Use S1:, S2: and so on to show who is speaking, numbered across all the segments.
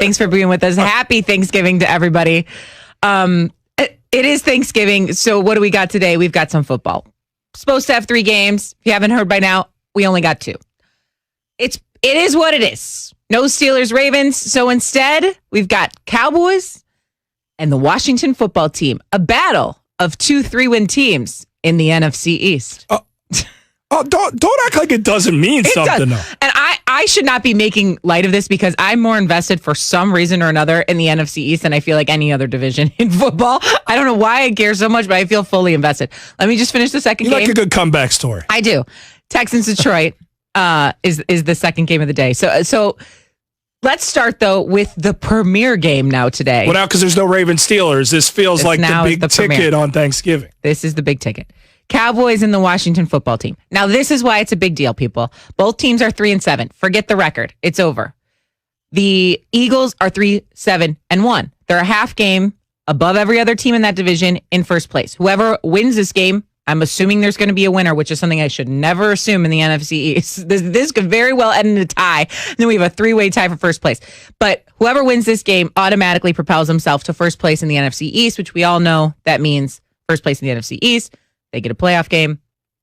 S1: Thanks for being with us. Happy Thanksgiving to everybody. It is Thanksgiving, so what do we got today? We've got some football. Supposed to have 3 games. If you haven't heard by now, we only got 2. It is what it is. No Steelers, Ravens. So instead, we've got Cowboys and the Washington football team. A battle of 2 3-win teams in the NFC East.
S2: Don't act like it doesn't mean something, though.
S1: And I should not be making light of this because I'm more invested for some reason or another in the NFC East than I feel like any other division in football. I don't know why I care so much, but I feel fully invested. Let me just finish the second game.
S2: You like a good comeback story.
S1: I do. Texans Detroit is the second game of the day. So let's start, though, with the premier game now today.
S2: Well, now because there's no Ravens Steelers, this feels like the big ticket on Thanksgiving.
S1: This is the big ticket. Cowboys and the Washington football team. Now, this is why it's a big deal, people. Both teams are 3-7. Forget the record. It's over. The Eagles are 3-7-1. They're a half game above every other team in that division in first place. Whoever wins this game, I'm assuming there's going to be a winner, which is something I should never assume in the NFC East. This could very well end in a tie. And then we have a 3-way tie for first place. But whoever wins this game automatically propels himself to first place in the NFC East, which we all know that means first place in the NFC East. They get a playoff game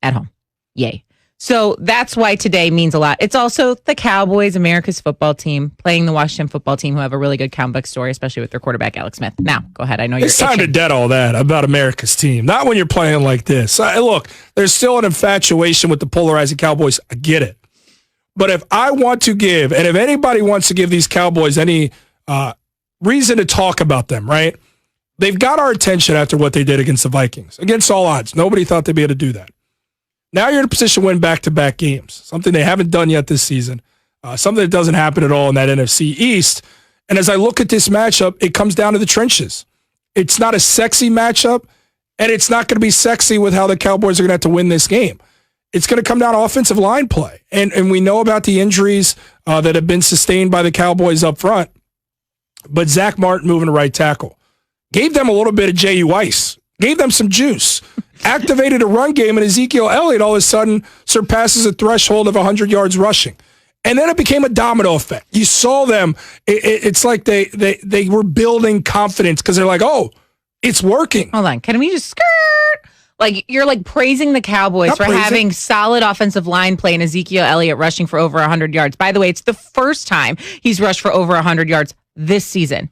S1: at home. Yay. So that's why today means a lot. It's also the Cowboys, America's football team, playing the Washington football team, who have a really good comeback story, especially with their quarterback, Alex Smith. Now, go ahead. I know you're
S2: It's time to dead all that about America's team. Not when you're playing like this. Look, there's still an infatuation with the polarizing Cowboys. I get it. But if I want to give, and if anybody wants to give these Cowboys any reason to talk about them, right? They've got our attention after what they did against the Vikings. Against all odds. Nobody thought they'd be able to do that. Now you're in a position to win back-to-back games. Something they haven't done yet this season. Something that doesn't happen at all in that NFC East. And as I look at this matchup, it comes down to the trenches. It's not a sexy matchup, and it's not going to be sexy with how the Cowboys are going to have to win this game. It's going to come down to offensive line play. And we know about the injuries that have been sustained by the Cowboys up front. But Zach Martin moving to right tackle gave them a little bit of J.U. Ice, gave them some juice, activated a run game, and Ezekiel Elliott all of a sudden surpasses a threshold of 100 yards rushing. And then it became a domino effect. You saw them. It's like they were building confidence because they're like, oh, it's working.
S1: Hold on. Can we just skirt? Like, you're like praising the Cowboys for having solid offensive line play and Ezekiel Elliott rushing for over 100 yards. By the way, it's the first time he's rushed for over 100 yards this season.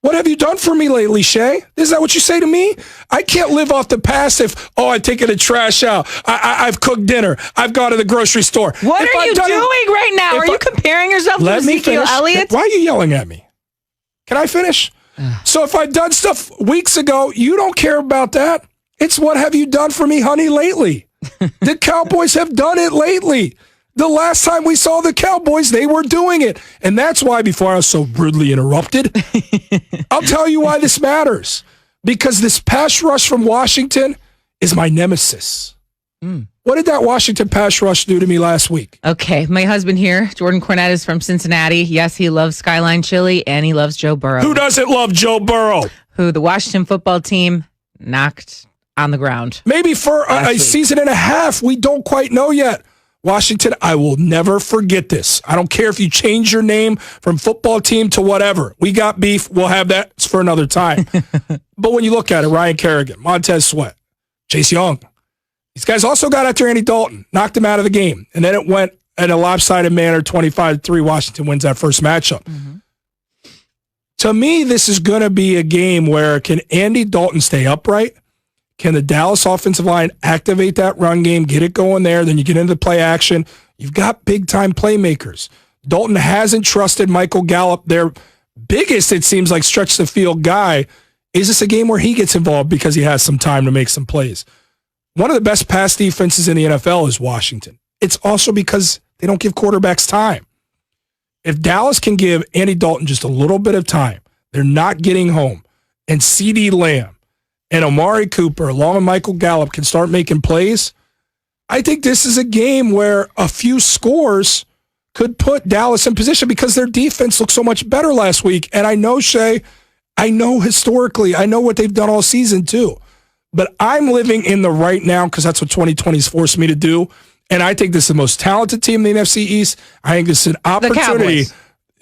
S2: What have you done for me lately, Shay? Is that what you say to me? I can't live off the past if, I've taken the trash out. I've cooked dinner. I've gone to the grocery store.
S1: What are you doing right now? Are you comparing yourself to Ezekiel Elliott?
S2: Why are you yelling at me? Can I finish? So if I've done stuff weeks ago, you don't care about that. It's what have you done for me, honey, lately? The Cowboys have done it lately. The last time we saw the Cowboys, they were doing it. And that's why, before I was so rudely interrupted, I'll tell you why this matters. Because this pass rush from Washington is my nemesis. What did that Washington pass rush do to me last week?
S1: Okay, my husband here, Jordan Cornette, is from Cincinnati. Yes, he loves Skyline Chili, and he loves Joe Burrow.
S2: Who doesn't love Joe Burrow?
S1: Who the Washington football team knocked on the ground.
S2: Maybe for a season and a half. We don't quite know yet. Washington, I will never forget this. I don't care if you change your name from football team to whatever. We got beef. We'll have that. It's for another time. But when you look at it, Ryan Kerrigan, Montez Sweat, Chase Young, these guys also got after Andy Dalton, knocked him out of the game. And then it went in a lopsided manner, 25-3. Washington wins that first matchup. To me, this is going to be a game where can Andy Dalton stay upright? Can the Dallas offensive line activate that run game, get it going there? Then you get into the play action. You've got big-time playmakers. Dalton hasn't trusted Michael Gallup, their biggest, it seems like, stretch-the-field guy. Is this a game where he gets involved because he has some time to make some plays? One of the best pass defenses in the NFL is Washington. It's also because they don't give quarterbacks time. If Dallas can give Andy Dalton just a little bit of time, they're not getting home, and CeeDee Lamb and Amari Cooper, along with Michael Gallup, can start making plays, I think this is a game where a few scores could put Dallas in position because their defense looked so much better last week. And I know, Shay, I know historically, I know what they've done all season too. But I'm living in the right now because that's what 2020 has forced me to do. And I think this is the most talented team in the NFC East. I think this is an opportunity.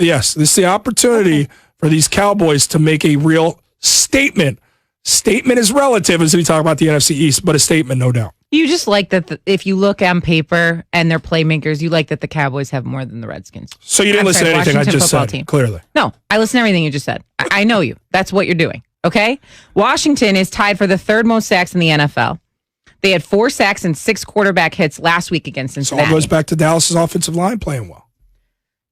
S2: Yes, this is the opportunity for these Cowboys to make a real statement. Statement is relative as we talk about the NFC East, but a statement, no doubt.
S1: You just like that if you look on paper and they're playmakers, you like that the Cowboys have more than the Redskins.
S2: So you didn't listen to anything I just said, clearly.
S1: No, I listened to everything you just said. I know you. That's what you're doing, okay? Washington is tied for the third most sacks in the NFL. They had 4 sacks and 6 quarterback hits last week against Cincinnati.
S2: So it all goes back to Dallas's offensive line playing well.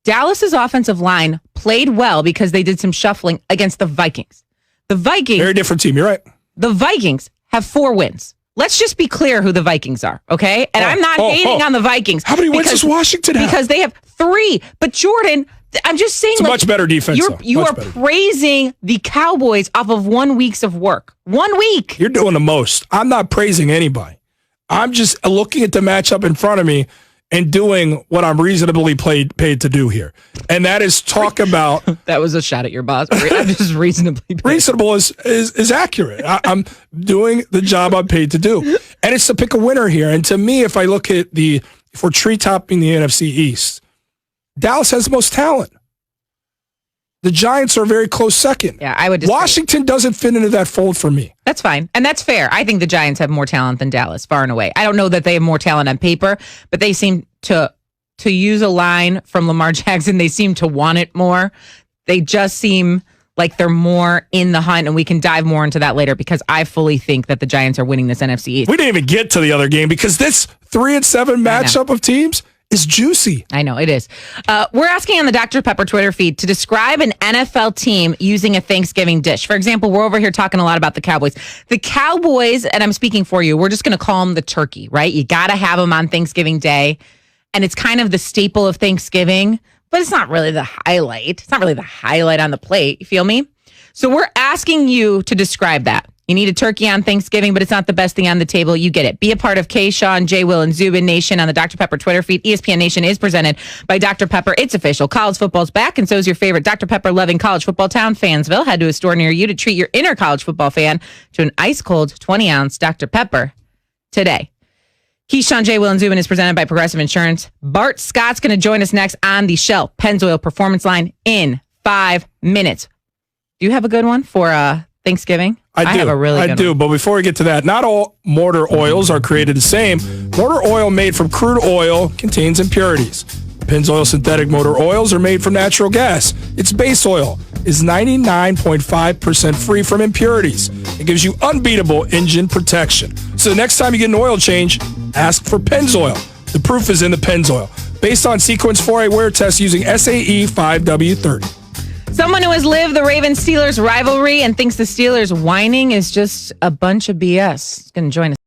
S1: Dallas's offensive line played well because they did some shuffling against the Vikings. The Vikings...
S2: Very different team, you're right.
S1: The Vikings have 4 wins. Let's just be clear who the Vikings are, okay? And I'm not hating on the Vikings.
S2: How many wins does Washington have?
S1: Because they have 3. But Jordan, I'm just saying...
S2: It's a much better defense,
S1: You are praising the Cowboys off of 1 week's of work. 1 week!
S2: You're doing the most. I'm not praising anybody. I'm just looking at the matchup in front of me and doing what I'm reasonably paid to do here. And that is talk about...
S1: That was a shot at your boss. I'm just reasonably paid.
S2: Reasonable is accurate. I'm doing the job I'm paid to do. And it's to pick a winner here. And to me, if I look at if we're tree-topping the NFC East, Dallas has the most talent. The Giants are a very close second.
S1: Yeah, I would disagree.
S2: Washington doesn't fit into that fold for me.
S1: That's fine. And that's fair. I think the Giants have more talent than Dallas, far and away. I don't know that they have more talent on paper, but they seem to use a line from Lamar Jackson. They seem to want it more. They just seem like they're more in the hunt, and we can dive more into that later because I fully think that the Giants are winning this NFC East.
S2: We didn't even get to the other game because this 3-7 matchup of teams is juicy.
S1: I know, it is. We're asking on the Dr. Pepper Twitter feed to describe an NFL team using a Thanksgiving dish. For example, we're over here talking a lot about the Cowboys. The Cowboys, and I'm speaking for you, we're just going to call them the turkey, right? You got to have them on Thanksgiving Day, and it's kind of the staple of Thanksgiving, but it's not really the highlight. It's not really the highlight on the plate. You feel me? So we're asking you to describe that. You need a turkey on Thanksgiving, but it's not the best thing on the table. You get it. Be a part of K, Sean, J, Will, and Zubin Nation on the Dr. Pepper Twitter feed. ESPN Nation is presented by Dr. Pepper. It's official. College football's back, and so is your favorite Dr. Pepper-loving college football town, Fansville. Head to a store near you to treat your inner college football fan to an ice-cold 20-ounce Dr. Pepper today. Keyshawn, J, Will, and Zubin is presented by Progressive Insurance. Bart Scott's going to join us next on the Shell Pennzoil Performance Line in 5 minutes. Do you have a good one for Thanksgiving? I have a really good one.
S2: But before we get to that, not all motor oils are created the same. Motor oil made from crude oil contains impurities. Pennzoil synthetic motor oils are made from natural gas. Its base oil is 99.5% free from impurities. It gives you unbeatable engine protection. So the next time you get an oil change, ask for Pennzoil. The proof is in the Pennzoil. Based on Sequence 4A wear test using SAE 5W30.
S1: Someone who has lived the Ravens-Steelers rivalry and thinks the Steelers whining is just a bunch of BS is going to join us.